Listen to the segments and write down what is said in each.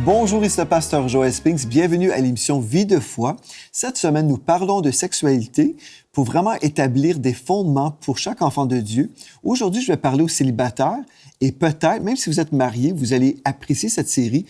Bonjour, ici le pasteur Joel Spinks. Bienvenue à l'émission Vie de foi. Cette semaine, nous parlons de sexualité pour vraiment établir des fondements pour chaque enfant de Dieu. Aujourd'hui, je vais parler aux célibataires et peut-être, même si vous êtes mariés, vous allez apprécier cette série,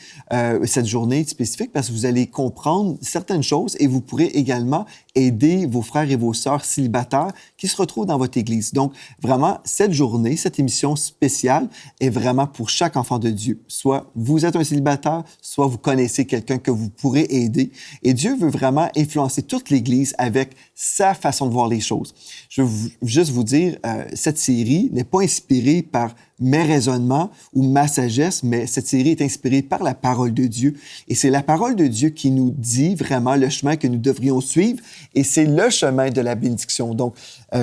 cette journée spécifique parce que vous allez comprendre certaines choses et vous pourrez également aider vos frères et vos sœurs célibataires qui se retrouvent dans votre Église. Donc, vraiment, cette journée, cette émission spéciale est vraiment pour chaque enfant de Dieu. Soit vous êtes un célibataire, soit vous connaissez quelqu'un que vous pourrez aider. Et Dieu veut vraiment influencer toute l'Église avec sa façon de voir les choses. Je veux juste vous dire, cette série n'est pas inspirée par mes raisonnements ou ma sagesse, mais cette série est inspirée par la parole de Dieu. Et c'est la parole de Dieu qui nous dit vraiment le chemin que nous devrions suivre et c'est le chemin de la bénédiction. Donc,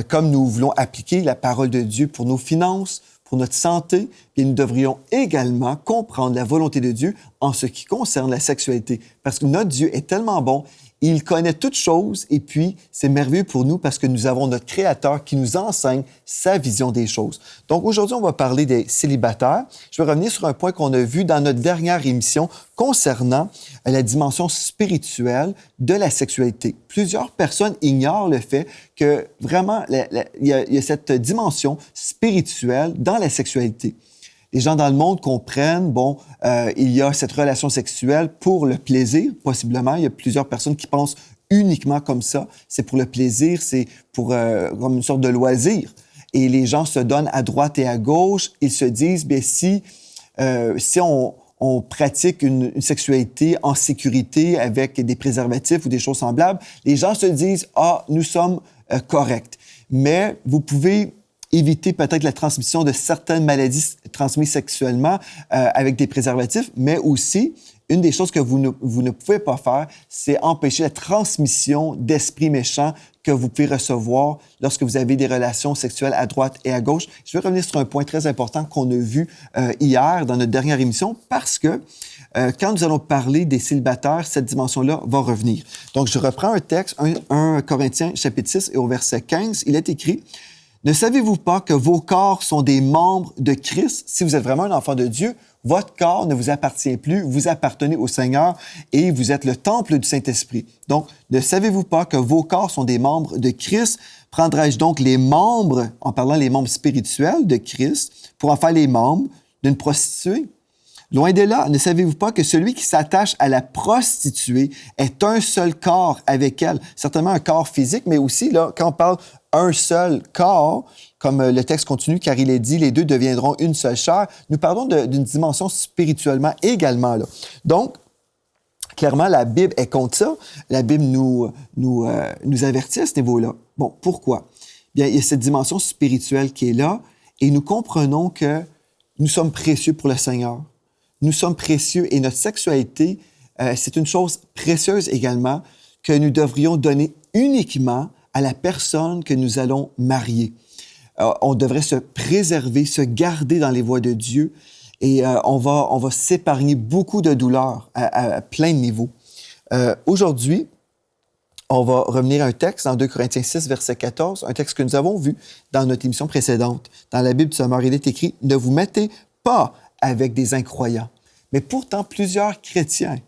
comme nous voulons appliquer la parole de Dieu pour nos finances, pour notre santé, et nous devrions également comprendre la volonté de Dieu en ce qui concerne la sexualité. Parce que notre Dieu est tellement bon, il connaît toutes choses et puis c'est merveilleux pour nous parce que nous avons notre Créateur qui nous enseigne sa vision des choses. Donc aujourd'hui, on va parler des célibataires. Je vais revenir sur un point qu'on a vu dans notre dernière émission concernant la dimension spirituelle de la sexualité. Plusieurs personnes ignorent le fait que vraiment, il y a cette dimension spirituelle dans la sexualité. Les gens dans le monde comprennent, il y a cette relation sexuelle pour le plaisir, possiblement. Il y a plusieurs personnes qui pensent uniquement comme ça. C'est pour le plaisir, c'est pour comme une sorte de loisir. Et les gens se donnent à droite et à gauche. Ils se disent, si on pratique une sexualité en sécurité avec des préservatifs ou des choses semblables, les gens se disent, nous sommes corrects. Mais vous pouvez éviter peut-être la transmission de certaines maladies transmises sexuellement avec des préservatifs, mais aussi, une des choses que vous ne pouvez pas faire, c'est empêcher la transmission d'esprits méchants que vous pouvez recevoir lorsque vous avez des relations sexuelles à droite et à gauche. Je vais revenir sur un point très important qu'on a vu hier dans notre dernière émission parce que quand nous allons parler des célibataires, cette dimension-là va revenir. Donc, je reprends un texte, 1 Corinthiens chapitre 6 et au verset 15, il est écrit « Ne savez-vous pas que vos corps sont des membres de Christ? Si vous êtes vraiment un enfant de Dieu, votre corps ne vous appartient plus, vous appartenez au Seigneur et vous êtes le temple du Saint-Esprit. Donc, ne savez-vous pas que vos corps sont des membres de Christ? Prendrai-je donc les membres, en parlant les membres spirituels de Christ, pour en faire les membres d'une prostituée? Loin de là, ne savez-vous pas que celui qui s'attache à la prostituée est un seul corps avec elle? Certainement un corps physique, mais aussi, là, quand on parle un seul corps, comme le texte continue, car il est dit, les deux deviendront une seule chair, nous parlons d'une dimension spirituellement également, là. Donc, clairement, la Bible est contre ça. La Bible nous avertit à ce niveau-là. Bon, pourquoi? Bien, il y a cette dimension spirituelle qui est là et nous comprenons que nous sommes précieux pour le Seigneur. Nous sommes précieux et notre sexualité, c'est une chose précieuse également que nous devrions donner uniquement à la personne que nous allons marier. On devrait se préserver, se garder dans les voies de Dieu et on va s'épargner beaucoup de douleurs à plein de niveaux. Aujourd'hui, on va revenir à un texte dans 2 Corinthiens 6, verset 14, un texte que nous avons vu dans notre émission précédente. Dans la Bible du Sommeur, il est écrit « Ne vous mettez pas avec des incroyants. » Mais pourtant, plusieurs chrétiens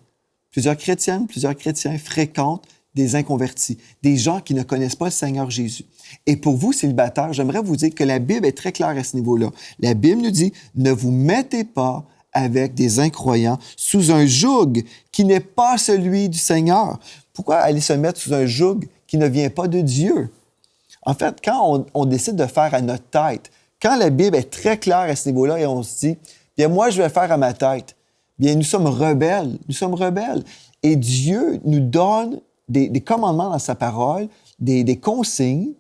fréquentent des inconvertis, des gens qui ne connaissent pas le Seigneur Jésus. Et pour vous, célibataires, j'aimerais vous dire que la Bible est très claire à ce niveau-là. La Bible nous dit, ne vous mettez pas avec des incroyants sous un joug qui n'est pas celui du Seigneur. Pourquoi aller se mettre sous un joug qui ne vient pas de Dieu? En fait, quand on décide de faire à notre tête, quand la Bible est très claire à ce niveau-là et on se dit, bien moi, je vais faire à ma tête, bien nous sommes rebelles. Et Dieu nous donne des commandements dans sa parole, des consignes,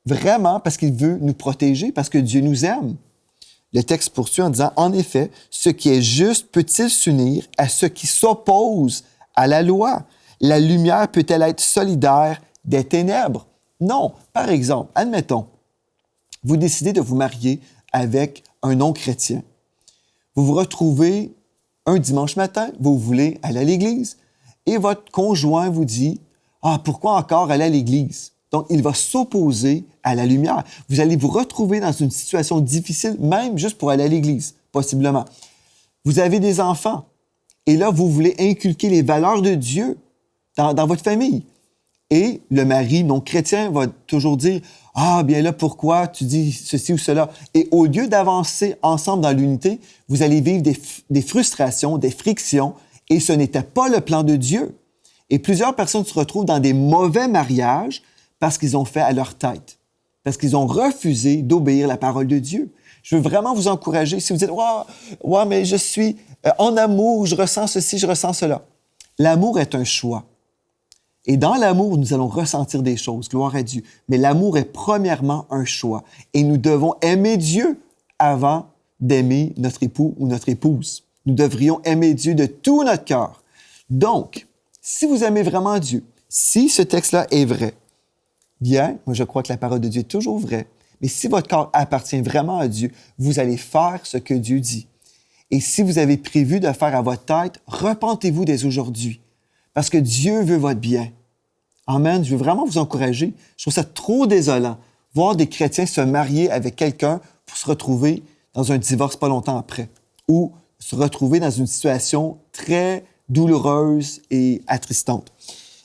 vraiment parce qu'il veut nous protéger, parce que Dieu nous aime. Le texte poursuit en disant, « En effet, ce qui est juste peut-il s'unir à ce qui s'oppose à la loi? La lumière peut-elle être solidaire des ténèbres? » Non. Par exemple, admettons, vous décidez de vous marier avec un non-chrétien. Vous vous retrouvez un dimanche matin, vous voulez aller à l'église. Et votre conjoint vous dit, « pourquoi encore aller à l'église? » Donc, il va s'opposer à la lumière. Vous allez vous retrouver dans une situation difficile, même juste pour aller à l'église, possiblement. Vous avez des enfants Et là, vous voulez inculquer les valeurs de Dieu dans votre famille. Et le mari non chrétien va toujours dire « Ah, bien là, pourquoi tu dis ceci ou cela? » Et au lieu d'avancer ensemble dans l'unité, vous allez vivre des frustrations, des frictions, et ce n'était pas le plan de Dieu. Et plusieurs personnes se retrouvent dans des mauvais mariages parce qu'ils ont fait à leur tête, parce qu'ils ont refusé d'obéir à la parole de Dieu. Je veux vraiment vous encourager. Si vous dites « Ouais, mais je suis en amour, je ressens ceci, je ressens cela. » L'amour est un choix. Et dans l'amour, nous allons ressentir des choses, gloire à Dieu. Mais l'amour est premièrement un choix. Et nous devons aimer Dieu avant d'aimer notre époux ou notre épouse. Nous devrions aimer Dieu de tout notre cœur. Donc, si vous aimez vraiment Dieu, si ce texte-là est vrai, bien, moi je crois que la parole de Dieu est toujours vraie, mais si votre corps appartient vraiment à Dieu, vous allez faire ce que Dieu dit. Et si vous avez prévu de faire à votre tête, repentez-vous dès aujourd'hui. Parce que Dieu veut votre bien. Amen. Je veux vraiment vous encourager. Je trouve ça trop désolant, voir des chrétiens se marier avec quelqu'un pour se retrouver dans un divorce pas longtemps après, ou se retrouver dans une situation très douloureuse et attristante.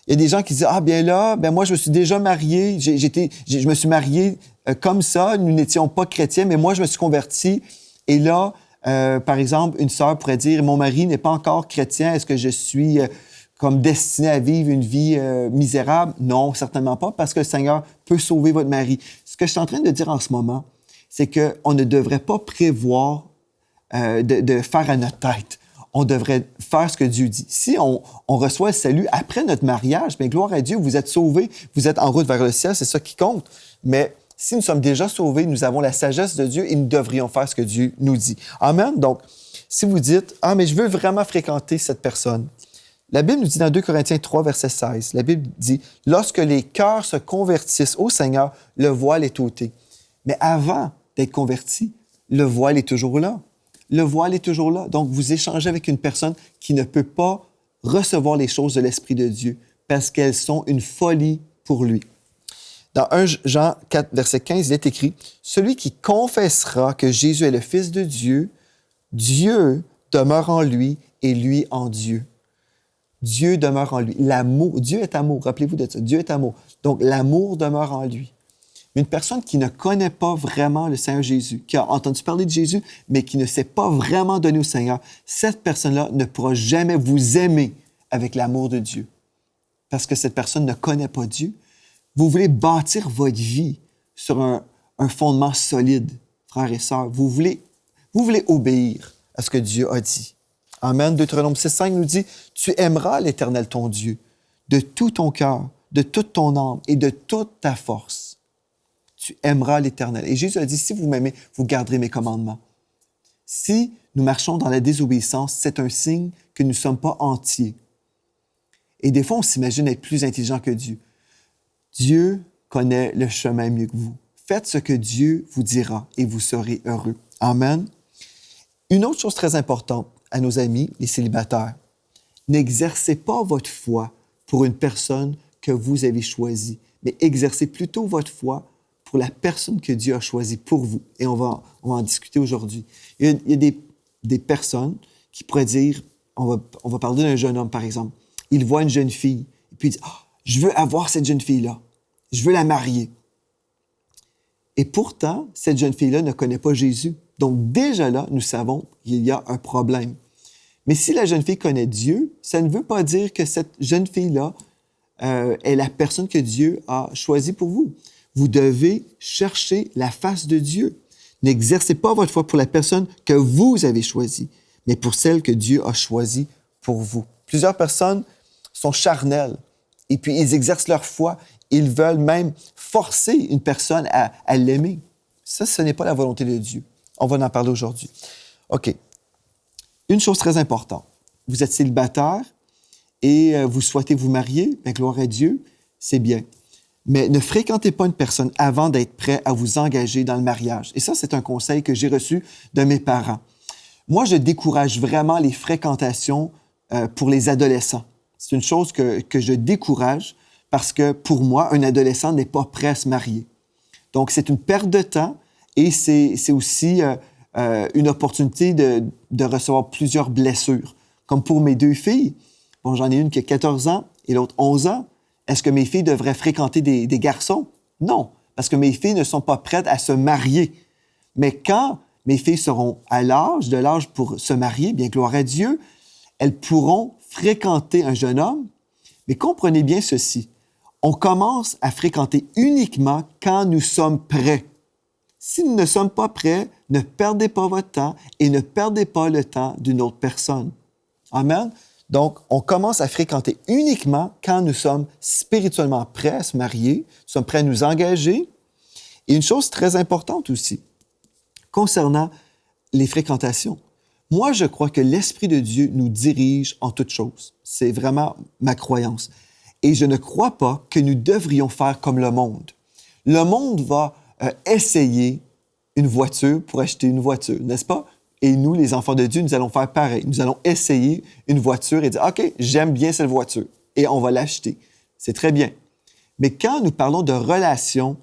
Il y a des gens qui disent « Ah, bien là, moi, je me suis déjà marié, je me suis marié comme ça, nous n'étions pas chrétiens, mais moi, je me suis converti. Et là, par exemple, une sœur pourrait dire « Mon mari n'est pas encore chrétien, est-ce que je suis comme destiné à vivre une vie misérable? » Non, certainement pas, parce que le Seigneur peut sauver votre mari. Ce que je suis en train de dire en ce moment, c'est qu'on ne devrait pas prévoir de faire à notre tête. On devrait faire ce que Dieu dit. Si on reçoit le salut après notre mariage, bien, gloire à Dieu, vous êtes sauvés, vous êtes en route vers le ciel, c'est ça qui compte. Mais si nous sommes déjà sauvés, nous avons la sagesse de Dieu et nous devrions faire ce que Dieu nous dit. Amen. Donc, si vous dites « Ah, mais je veux vraiment fréquenter cette personne », la Bible nous dit dans 2 Corinthiens 3, verset 16, la Bible dit « Lorsque les cœurs se convertissent au Seigneur, le voile est ôté. » Mais avant d'être converti, le voile est toujours là. Le voile est toujours là. Donc, vous échangez avec une personne qui ne peut pas recevoir les choses de l'Esprit de Dieu parce qu'elles sont une folie pour lui. Dans 1 Jean 4, verset 15, il est écrit « Celui qui confessera que Jésus est le Fils de Dieu, Dieu demeure en lui et lui en Dieu. » Dieu demeure en lui. L'amour, Dieu est amour, rappelez-vous de ça. Dieu est amour. Donc, l'amour demeure en lui. Une personne qui ne connaît pas vraiment le Seigneur Jésus, qui a entendu parler de Jésus, mais qui ne s'est pas vraiment donné au Seigneur, cette personne-là ne pourra jamais vous aimer avec l'amour de Dieu. Parce que cette personne ne connaît pas Dieu. Vous voulez bâtir votre vie sur un fondement solide, frères et sœurs. Vous voulez obéir à ce que Dieu a dit. Amen. Deutéronome 6,5 nous dit « Tu aimeras l'Éternel ton Dieu de tout ton cœur, de toute ton âme et de toute ta force. » Tu aimeras l'Éternel. Et Jésus a dit « Si vous m'aimez, vous garderez mes commandements. » Si nous marchons dans la désobéissance, c'est un signe que nous ne sommes pas entiers. Et des fois, on s'imagine être plus intelligent que Dieu. Dieu connaît le chemin mieux que vous. Faites ce que Dieu vous dira et vous serez heureux. Amen. Une autre chose très importante à nos amis, les célibataires, n'exercez pas votre foi pour une personne que vous avez choisie, mais exercez plutôt votre foi pour la personne que Dieu a choisie pour vous. Et on va en discuter aujourd'hui. Il y a des personnes qui pourraient dire, on va parler d'un jeune homme, par exemple. Il voit une jeune fille, et puis il dit, « Ah, je veux avoir cette jeune fille-là. Je veux la marier. » Et pourtant, cette jeune fille-là ne connaît pas Jésus. Donc déjà là, nous savons qu'il y a un problème. Mais si la jeune fille connaît Dieu, ça ne veut pas dire que cette jeune fille-là est la personne que Dieu a choisie pour vous. Vous devez chercher la face de Dieu. N'exercez pas votre foi pour la personne que vous avez choisie, mais pour celle que Dieu a choisie pour vous. Plusieurs personnes sont charnelles et puis ils exercent leur foi. Ils veulent même forcer une personne à l'aimer. Ça, ce n'est pas la volonté de Dieu. On va en parler aujourd'hui. OK. Une chose très importante. Vous êtes célibataire et vous souhaitez vous marier, bien, gloire à Dieu, c'est bien. Mais ne fréquentez pas une personne avant d'être prêt à vous engager dans le mariage. Et ça, c'est un conseil que j'ai reçu de mes parents. Moi, je décourage vraiment les fréquentations pour les adolescents. C'est une chose que je décourage parce que pour moi, un adolescent n'est pas prêt à se marier. Donc, c'est une perte de temps et c'est aussi une opportunité de recevoir plusieurs blessures. Comme pour mes 2 filles, bon, j'en ai une qui a 14 ans et l'autre 11 ans. Est-ce que mes filles devraient fréquenter des garçons? Non, parce que mes filles ne sont pas prêtes à se marier. Mais quand mes filles seront de l'âge pour se marier, bien gloire à Dieu, elles pourront fréquenter un jeune homme. Mais comprenez bien ceci, on commence à fréquenter uniquement quand nous sommes prêts. Si nous ne sommes pas prêts, ne perdez pas votre temps et ne perdez pas le temps d'une autre personne. Amen. Donc, on commence à fréquenter uniquement quand nous sommes spirituellement prêts à se marier, nous sommes prêts à nous engager. Et une chose très importante aussi, concernant les fréquentations. Moi, je crois que l'Esprit de Dieu nous dirige en toutes choses. C'est vraiment ma croyance. Et je ne crois pas que nous devrions faire comme le monde. Le monde va essayer une voiture pour acheter une voiture, n'est-ce pas? Et nous, les enfants de Dieu, nous allons faire pareil. Nous allons essayer une voiture et dire, OK, j'aime bien cette voiture et on va l'acheter. C'est très bien. Mais quand nous parlons de relations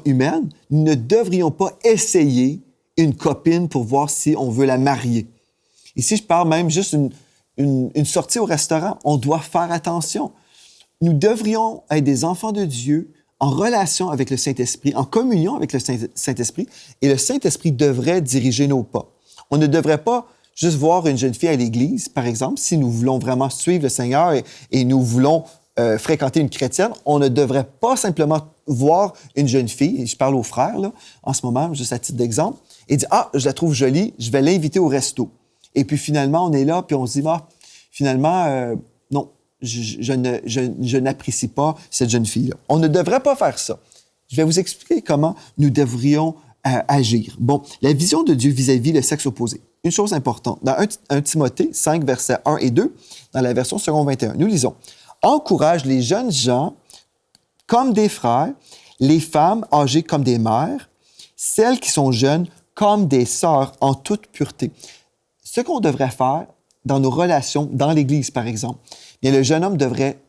humaines, nous ne devrions pas essayer une copine pour voir si on veut la marier. Ici, je parle même juste une sortie au restaurant. On doit faire attention. Nous devrions être des enfants de Dieu en relation avec le Saint-Esprit, en communion avec le Saint-Esprit, et le Saint-Esprit devrait diriger nos pas. On ne devrait pas juste voir une jeune fille à l'église, par exemple, si nous voulons vraiment suivre le Seigneur et nous voulons fréquenter une chrétienne, on ne devrait pas simplement voir une jeune fille, et je parle aux frères là, en ce moment, juste à titre d'exemple, et dire « Ah, je la trouve jolie, je vais l'inviter au resto. » Et puis finalement, on est là, puis on se dit « Ah, finalement, non, je n'apprécie pas cette jeune fille-là. » On ne devrait pas faire ça. Je vais vous expliquer comment nous devrions agir. Bon, la vision de Dieu vis-à-vis le sexe opposé. Une chose importante. Dans 1 Timothée 5, versets 1 et 2, dans la version second 21, nous lisons « Encourage les jeunes gens comme des frères, les femmes âgées comme des mères, celles qui sont jeunes comme des sœurs en toute pureté. » Ce qu'on devrait faire dans nos relations, dans l'Église par exemple, bien, le jeune homme devrait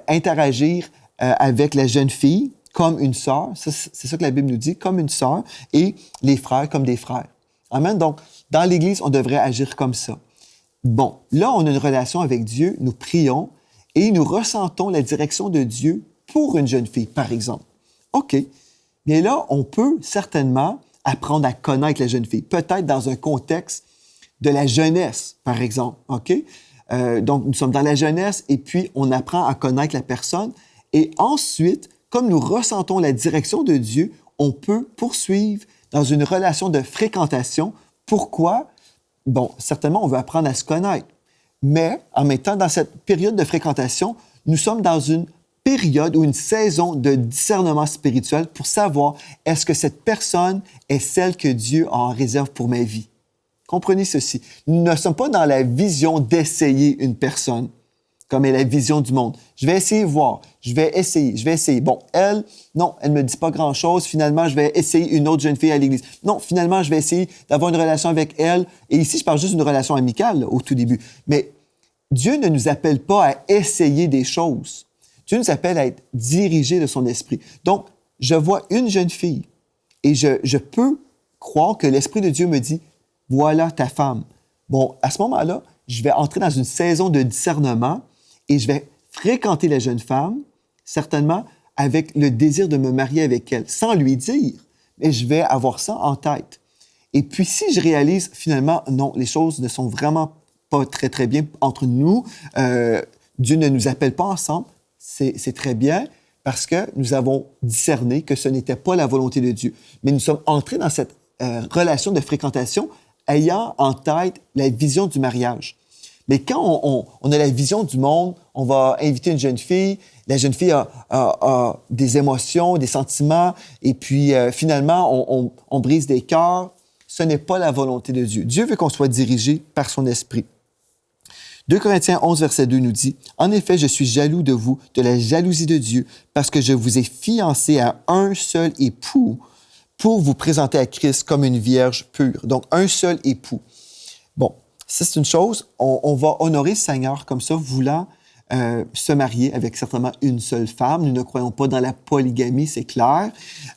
interagir avec la jeune fille comme une sœur, c'est ça que la Bible nous dit, comme une sœur, et les frères comme des frères. Amen. Donc, dans l'Église, on devrait agir comme ça. Bon, là, on a une relation avec Dieu, nous prions et nous ressentons la direction de Dieu pour une jeune fille, par exemple. OK. Bien là, on peut certainement apprendre à connaître la jeune fille, peut-être dans un contexte de la jeunesse, par exemple. OK? Donc, nous sommes dans la jeunesse et puis on apprend à connaître la personne. Et ensuite, comme nous ressentons la direction de Dieu, on peut poursuivre dans une relation de fréquentation. Pourquoi? Bon, certainement, on veut apprendre à se connaître. Mais en même temps, dans cette période de fréquentation, nous sommes dans une période ou une saison de discernement spirituel pour savoir est-ce que cette personne est celle que Dieu a en réserve pour ma vie. Comprenez ceci. Nous ne sommes pas dans la vision d'essayer une personne, comme est la vision du monde. Je vais essayer de voir, je vais essayer. Bon, elle, non, elle ne me dit pas grand-chose. Finalement, je vais essayer une autre jeune fille à l'église. Non, finalement, je vais essayer d'avoir une relation avec elle. Et ici, je parle juste d'une relation amicale, là, au tout début. Mais Dieu ne nous appelle pas à essayer des choses. Dieu nous appelle à être dirigés de son esprit. Donc, je vois une jeune fille et je peux croire que l'Esprit de Dieu me dit « Voilà ta femme ». Bon, à ce moment-là, je vais entrer dans une saison de discernement et je vais fréquenter la jeune femme, certainement avec le désir de me marier avec elle, sans lui dire, mais je vais avoir ça en tête. Et puis, si je réalise finalement, non, les choses ne sont vraiment pas très, très bien entre nous, Dieu ne nous appelle pas ensemble, c'est très bien parce que nous avons discerné que ce n'était pas la volonté de Dieu. Mais nous sommes entrés dans cette relation de fréquentation ayant en tête la vision du mariage. Mais quand on a la vision du monde, on va inviter une jeune fille, la jeune fille a des émotions, des sentiments, et puis finalement, on brise des cœurs. Ce n'est pas la volonté de Dieu. Dieu veut qu'on soit dirigé par son esprit. 2 Corinthiens 11, verset 2 nous dit « En effet, je suis jaloux de vous, de la jalousie de Dieu, parce que je vous ai fiancé à un seul époux pour vous présenter à Christ comme une vierge pure. » Donc, un seul époux. Bon, ça, c'est une chose. On va honorer le Seigneur comme ça, voulant se marier avec certainement une seule femme. Nous ne croyons pas dans la polygamie, c'est clair.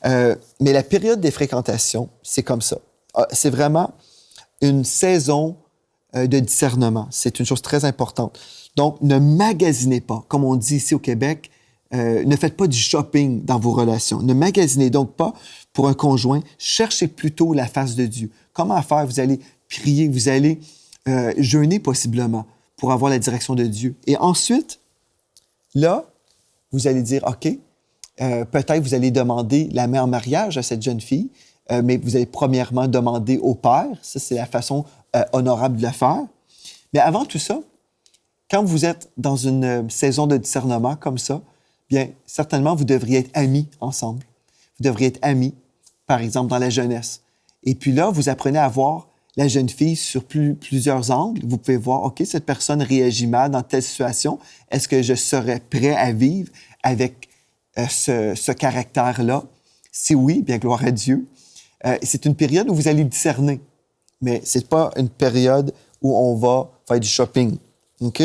Mais la période des fréquentations, c'est comme ça. C'est vraiment une saison de discernement. C'est une chose très importante. Donc, ne magasinez pas, comme on dit ici au Québec, ne faites pas du shopping dans vos relations. Ne magasinez donc pas pour un conjoint. Cherchez plutôt la face de Dieu. Comment faire? Vous allez prier, vous allez jeûner possiblement pour avoir la direction de Dieu. Et ensuite, là, vous allez dire, OK, peut-être vous allez demander la main en mariage à cette jeune fille, mais vous allez premièrement demander au père. Ça, c'est la façon honorable de le faire. Mais avant tout ça, quand vous êtes dans une saison de discernement comme ça, bien, certainement, vous devriez être amis ensemble. Vous devriez être amis, par exemple, dans la jeunesse. Et puis là, vous apprenez à voir la jeune fille sur plusieurs angles. Vous pouvez voir, OK, cette personne réagit mal dans telle situation. Est-ce que je serais prêt à vivre avec ce caractère-là? Si oui, bien, gloire à Dieu. C'est une période où vous allez discerner, mais c'est pas une période où on va faire du shopping. OK?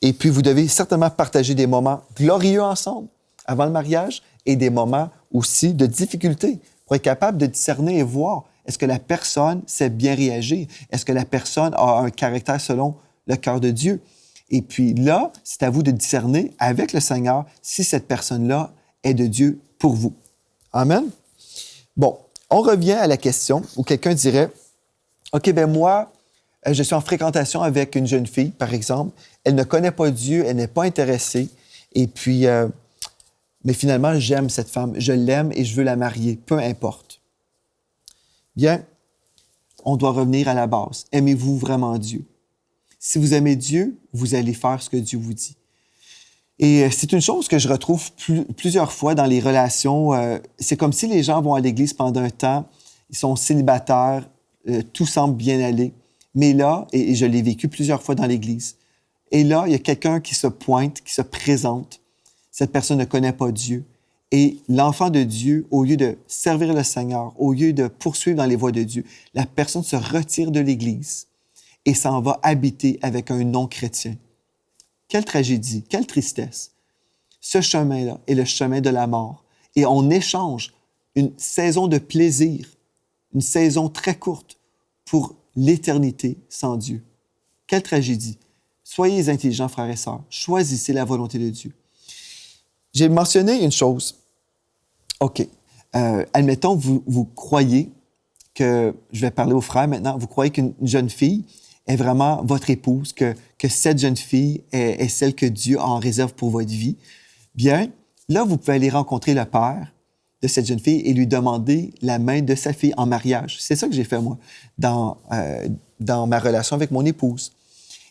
Et puis, vous devez certainement partager des moments glorieux ensemble avant le mariage et des moments aussi de difficulté pour être capable de discerner et voir est-ce que la personne sait bien réagir? Est-ce que la personne a un caractère selon le cœur de Dieu? Et puis là, c'est à vous de discerner avec le Seigneur si cette personne-là est de Dieu pour vous. Amen? Bon, on revient à la question où quelqu'un dirait, OK, ben moi, je suis en fréquentation avec une jeune fille, par exemple. Elle ne connaît pas Dieu, elle n'est pas intéressée. Et puis, mais finalement, j'aime cette femme, je l'aime et je veux la marier, peu importe. Bien, on doit revenir à la base. Aimez-vous vraiment Dieu? Si vous aimez Dieu, vous allez faire ce que Dieu vous dit. Et c'est une chose que je retrouve plusieurs fois dans les relations. C'est comme si les gens vont à l'église pendant un temps, ils sont célibataires, tout semble bien aller. Mais là, et je l'ai vécu plusieurs fois dans l'Église, et là, il y a quelqu'un qui se pointe, qui se présente. Cette personne ne connaît pas Dieu. Et l'enfant de Dieu, au lieu de servir le Seigneur, au lieu de poursuivre dans les voies de Dieu, la personne se retire de l'Église et s'en va habiter avec un non-chrétien. Quelle tragédie, quelle tristesse. Ce chemin-là est le chemin de la mort. Et on échange une saison de plaisir, une saison très courte pour l'éternité sans Dieu. Quelle tragédie. Soyez intelligents, frères et sœurs. Choisissez la volonté de Dieu. J'ai mentionné une chose. OK. Admettons, vous croyez que, je vais parler aux frères maintenant, vous croyez qu'une jeune fille est vraiment votre épouse, que cette jeune fille est celle que Dieu a en réserve pour votre vie. Bien, là, vous pouvez aller rencontrer le père de cette jeune fille et lui demander la main de sa fille en mariage. C'est ça que j'ai fait, moi, dans ma relation avec mon épouse.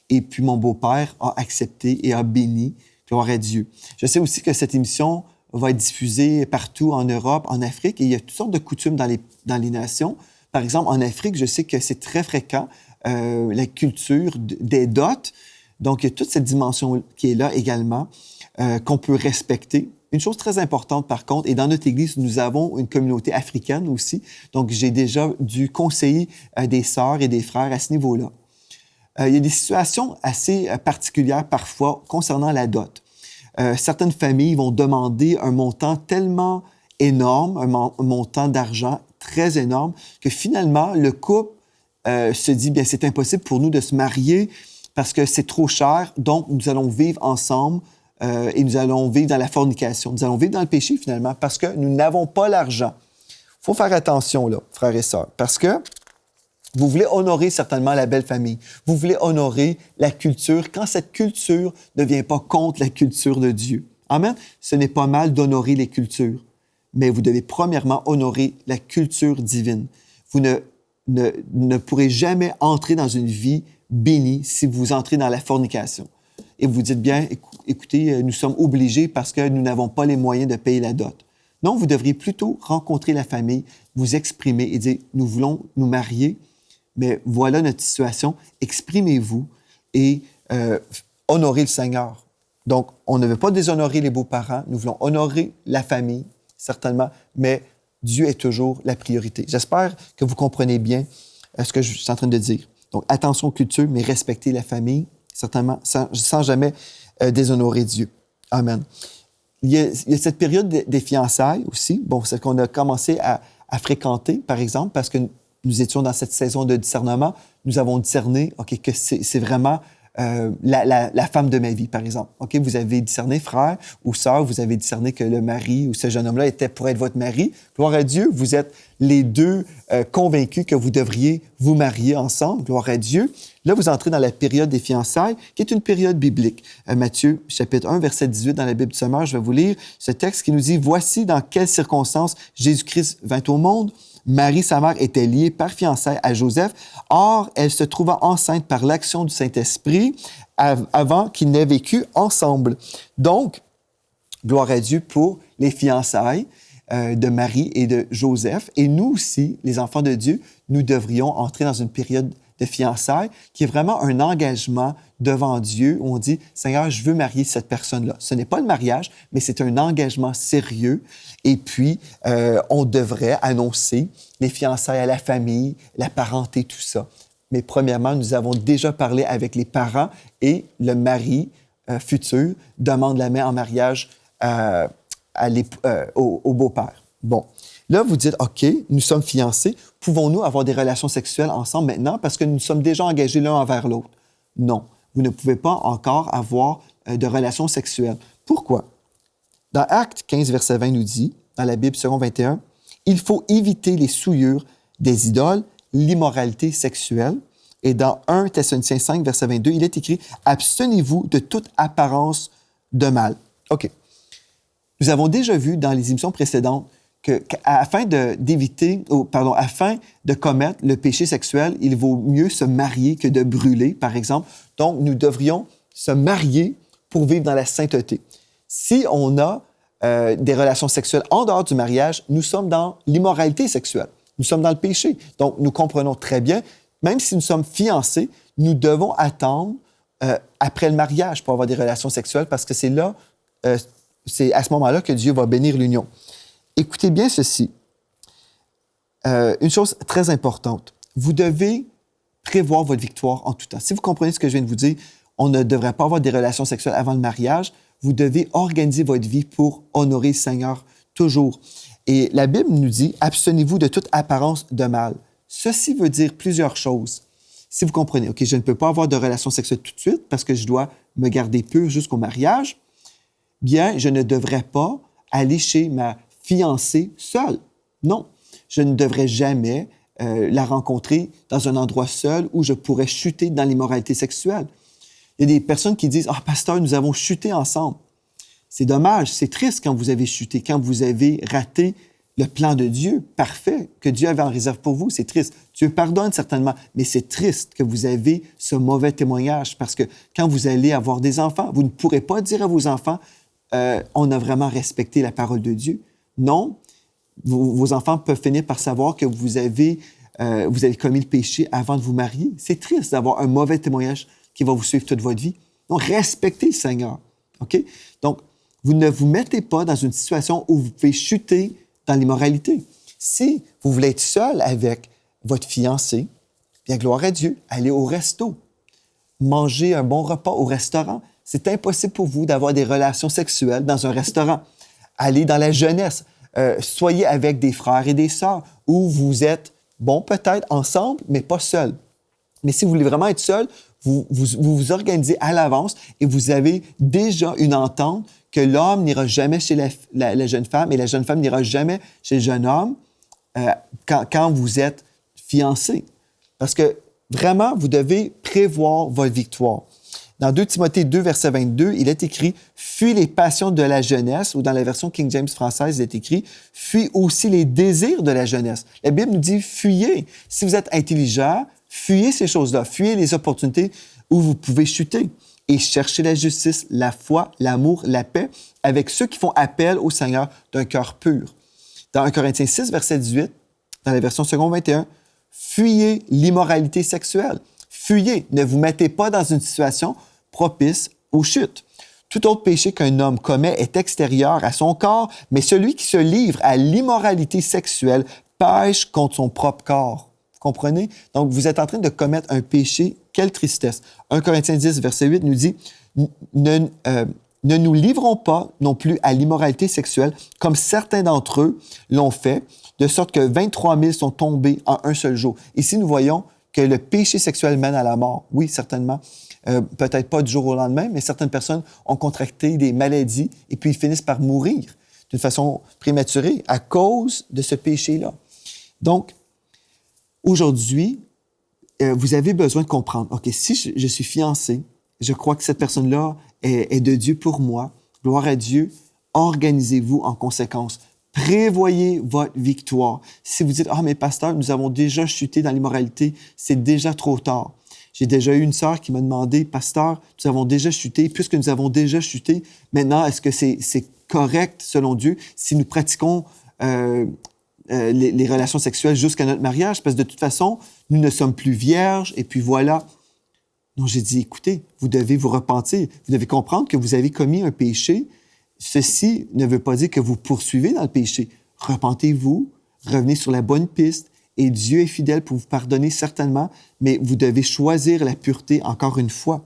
Et puis, mon beau-père a accepté et a béni. Gloire à Dieu. Je sais aussi que cette émission va être diffusée partout en Europe, en Afrique, et il y a toutes sortes de coutumes dans les nations. Par exemple, en Afrique, je sais que c'est très fréquent, la culture des dots. Donc, il y a toute cette dimension qui est là également, qu'on peut respecter. Une chose très importante, par contre, et dans notre Église, nous avons une communauté africaine aussi. Donc, j'ai déjà dû conseiller des sœurs et des frères à ce niveau-là. Il y a des situations assez particulières parfois concernant la dot. Certaines familles vont demander un montant tellement énorme, un montant d'argent très énorme, que finalement, le couple se dit, bien, c'est impossible pour nous de se marier parce que c'est trop cher, donc nous allons vivre ensemble et nous allons vivre dans la fornication. Nous allons vivre dans le péché, finalement, parce que nous n'avons pas l'argent. Il faut faire attention, là, frères et sœurs, parce que vous voulez honorer certainement la belle famille. Vous voulez honorer la culture quand cette culture ne vient pas contre la culture de Dieu. Amen? Ce n'est pas mal d'honorer les cultures, mais vous devez premièrement honorer la culture divine. Vous ne pourrez jamais entrer dans une vie bénie si vous entrez dans la fornication. Et vous dites bien, écoutez, nous sommes obligés parce que nous n'avons pas les moyens de payer la dot. Non, vous devriez plutôt rencontrer la famille, vous exprimer et dire, nous voulons nous marier, mais voilà notre situation, exprimez-vous et honorez le Seigneur. Donc, on ne veut pas déshonorer les beaux-parents, nous voulons honorer la famille, certainement, mais Dieu est toujours la priorité. J'espère que vous comprenez bien ce que je suis en train de dire. Donc, attention aux cultures, mais respectez la famille, certainement, sans jamais déshonorer Dieu. Amen. Il y a cette période des fiançailles aussi, bon, c'est qu'on a commencé à fréquenter, par exemple, parce que nous étions dans cette saison de discernement, nous avons discerné que c'est vraiment la femme de ma vie, par exemple. Vous avez discerné, frère ou sœur, vous avez discerné que le mari ou ce jeune homme-là était pour être votre mari. Gloire à Dieu, vous êtes les deux convaincus que vous devriez vous marier ensemble. Gloire à Dieu. Là, vous entrez dans la période des fiançailles, qui est une période biblique. Matthieu, chapitre 1, verset 18, dans la Bible du Sommeur, je vais vous lire ce texte qui nous dit « Voici dans quelles circonstances Jésus-Christ vint au monde. Marie, sa mère, était liée par fiançailles à Joseph. Or, elle se trouva enceinte par l'action du Saint-Esprit avant qu'ils n'aient vécu ensemble. » Donc, gloire à Dieu pour les fiançailles de Marie et de Joseph. Et nous aussi, les enfants de Dieu, nous devrions entrer dans une période de fiançailles qui est vraiment un engagement devant Dieu où on dit « Seigneur, je veux marier cette personne-là. » Ce n'est pas le mariage, mais c'est un engagement sérieux. Et puis, on devrait annoncer les fiançailles à la famille, la parenté, tout ça. Mais premièrement, nous avons déjà parlé avec les parents et le mari futur demande la main en mariage au beau-père. Bon. Là, vous dites, OK, nous sommes fiancés, pouvons-nous avoir des relations sexuelles ensemble maintenant parce que nous sommes déjà engagés l'un envers l'autre? Non, vous ne pouvez pas encore avoir de relations sexuelles. Pourquoi? Dans Actes 15, verset 20 nous dit, dans la Bible, second 21, « Il faut éviter les souillures des idoles, l'immoralité sexuelle. » Et dans 1 Thessaloniciens 5, verset 22, il est écrit, « Abstenez-vous de toute apparence de mal. » OK. Nous avons déjà vu dans les émissions précédentes afin de commettre le péché sexuel, il vaut mieux se marier que de brûler, par exemple. Donc, nous devrions se marier pour vivre dans la sainteté. Si on a des relations sexuelles en dehors du mariage, nous sommes dans l'immoralité sexuelle. Nous sommes dans le péché. Donc, nous comprenons très bien, même si nous sommes fiancés, nous devons attendre après le mariage pour avoir des relations sexuelles parce que c'est à ce moment-là que Dieu va bénir l'union. Écoutez bien ceci. Une chose très importante. Vous devez prévoir votre victoire en tout temps. Si vous comprenez ce que je viens de vous dire, on ne devrait pas avoir des relations sexuelles avant le mariage. Vous devez organiser votre vie pour honorer le Seigneur toujours. Et la Bible nous dit, abstenez-vous de toute apparence de mal. Ceci veut dire plusieurs choses. Si vous comprenez, OK, je ne peux pas avoir de relations sexuelles tout de suite parce que je dois me garder pur jusqu'au mariage, bien, je ne devrais pas aller chez ma fiancée seule. Non, je ne devrais jamais la rencontrer dans un endroit seul où je pourrais chuter dans l'immoralité sexuelle. Il y a des personnes qui disent « Ah, pasteur, nous avons chuté ensemble. » C'est dommage, c'est triste quand vous avez chuté, quand vous avez raté le plan de Dieu parfait que Dieu avait en réserve pour vous. C'est triste. Dieu pardonne certainement, mais c'est triste que vous avez ce mauvais témoignage parce que quand vous allez avoir des enfants, vous ne pourrez pas dire à vos enfants on a vraiment respecté la parole de Dieu. Non, vos enfants peuvent finir par savoir que vous avez commis le péché avant de vous marier. C'est triste d'avoir un mauvais témoignage qui va vous suivre toute votre vie. Donc, respectez le Seigneur. OK? Donc, vous ne vous mettez pas dans une situation où vous pouvez chuter dans l'immoralité. Si vous voulez être seul avec votre fiancé, bien, gloire à Dieu, allez au resto, mangez un bon repas au restaurant. C'est impossible pour vous d'avoir des relations sexuelles dans un restaurant. Allez dans la jeunesse. Soyez avec des frères et des sœurs où vous êtes, bon, peut-être ensemble, mais pas seul. Mais si vous voulez vraiment être seul, vous vous organisez à l'avance et vous avez déjà une entente que l'homme n'ira jamais chez la jeune femme et la jeune femme n'ira jamais chez le jeune homme quand vous êtes fiancés. Parce que vraiment, vous devez prévoir votre victoire. Dans 2 Timothée 2, verset 22, il est écrit « Fuis les passions de la jeunesse » ou dans la version King James française, il est écrit « Fuis aussi les désirs de la jeunesse ». La Bible nous dit « Fuyez ». Si vous êtes intelligent, fuyez ces choses-là, fuyez les opportunités où vous pouvez chuter et cherchez la justice, la foi, l'amour, la paix avec ceux qui font appel au Seigneur d'un cœur pur. Dans 1 Corinthiens 6, verset 18, dans la version second 21, « Fuyez l'immoralité sexuelle ». Fuyez, ne vous mettez pas dans une situation propice aux chutes. Tout autre péché qu'un homme commet est extérieur à son corps, mais celui qui se livre à l'immoralité sexuelle pêche contre son propre corps. Vous comprenez? Donc, vous êtes en train de commettre un péché. Quelle tristesse! 1 Corinthiens 10, verset 8 nous dit « Ne nous livrons pas non plus à l'immoralité sexuelle comme certains d'entre eux l'ont fait, de sorte que 23 000 sont tombés en un seul jour. Ici, nous voyons que le péché sexuel mène à la mort. Oui, certainement. Peut-être pas du jour au lendemain, mais certaines personnes ont contracté des maladies et puis ils finissent par mourir d'une façon prématurée à cause de ce péché-là. Donc, aujourd'hui, vous avez besoin de comprendre, OK, si je suis fiancé, je crois que cette personne-là est de Dieu pour moi, gloire à Dieu, organisez-vous en conséquence. Prévoyez votre victoire. Si vous dites, « Ah, mais pasteur, nous avons déjà chuté dans l'immoralité, c'est déjà trop tard. » J'ai déjà eu une sœur qui m'a demandé, « Pasteur, nous avons déjà chuté. Puisque nous avons déjà chuté, maintenant, est-ce que c'est correct, selon Dieu, si nous pratiquons les relations sexuelles jusqu'à notre mariage? Parce que de toute façon, nous ne sommes plus vierges, et puis voilà. » Non, j'ai dit, « Écoutez, vous devez vous repentir. Vous devez comprendre que vous avez commis un péché. Ceci ne veut pas dire que vous poursuivez dans le péché. Repentez-vous, revenez sur la bonne piste, et Dieu est fidèle pour vous pardonner certainement, mais vous devez choisir la pureté encore une fois. »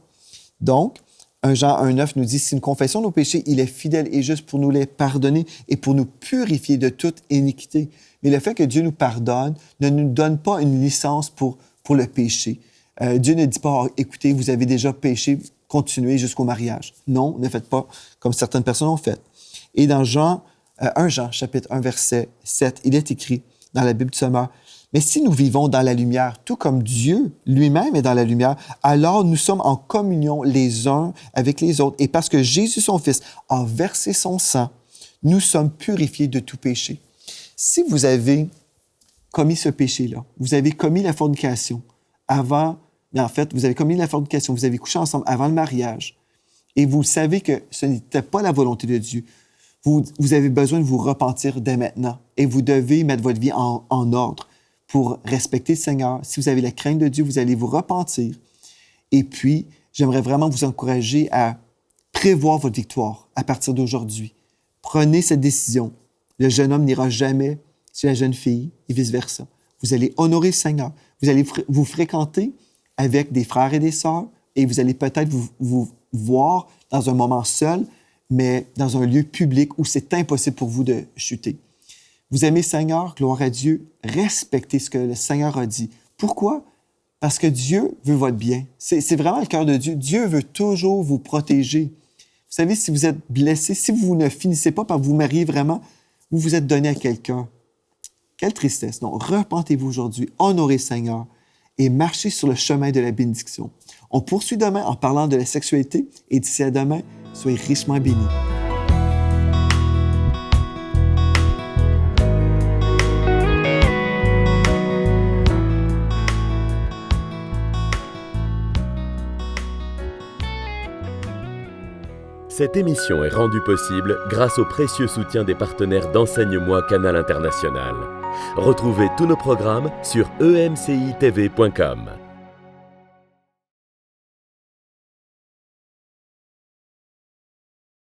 Donc, 1 Jean 1,9 nous dit, « Si nous confessons nos péchés, il est fidèle et juste pour nous les pardonner et pour nous purifier de toute iniquité. » Mais le fait que Dieu nous pardonne ne nous donne pas une licence pour le péché. Dieu ne dit pas, « Écoutez, vous avez déjà péché, continuez jusqu'au mariage. » Non, ne faites pas comme certaines personnes ont fait. Et dans 1 Jean, chapitre 1, verset 7, il est écrit dans la Bible du Sommeur, « Mais si nous vivons dans la lumière, tout comme Dieu lui-même est dans la lumière, alors nous sommes en communion les uns avec les autres. Et parce que Jésus, son Fils, a versé son sang, nous sommes purifiés de tout péché. » Si vous avez commis ce péché-là, vous avez commis la fornication avant, mais en fait, vous avez commis la fornication, vous avez couché ensemble avant le mariage, et vous savez que ce n'était pas la volonté de Dieu, vous avez besoin de vous repentir dès maintenant, et vous devez mettre votre vie en ordre pour respecter le Seigneur. Si vous avez la crainte de Dieu, vous allez vous repentir. Et puis, j'aimerais vraiment vous encourager à prévoir votre victoire à partir d'aujourd'hui. Prenez cette décision. Le jeune homme n'ira jamais chez la jeune fille et vice-versa. Vous allez honorer le Seigneur. Vous allez vous fréquenter avec des frères et des sœurs et vous allez peut-être vous voir dans un moment seul, mais dans un lieu public où c'est impossible pour vous de chuter. Vous aimez le Seigneur, gloire à Dieu, respectez ce que le Seigneur a dit. Pourquoi? Parce que Dieu veut votre bien. C'est vraiment le cœur de Dieu. Dieu veut toujours vous protéger. Vous savez, si vous êtes blessé, si vous ne finissez pas par vous marier vraiment, vous vous êtes donné à quelqu'un. Quelle tristesse. Donc, repentez-vous aujourd'hui, honorez le Seigneur et marchez sur le chemin de la bénédiction. On poursuit demain en parlant de la sexualité et d'ici à demain, soyez richement bénis. Cette émission est rendue possible grâce au précieux soutien des partenaires d'Enseigne-moi Canal International. Retrouvez tous nos programmes sur emcitv.com.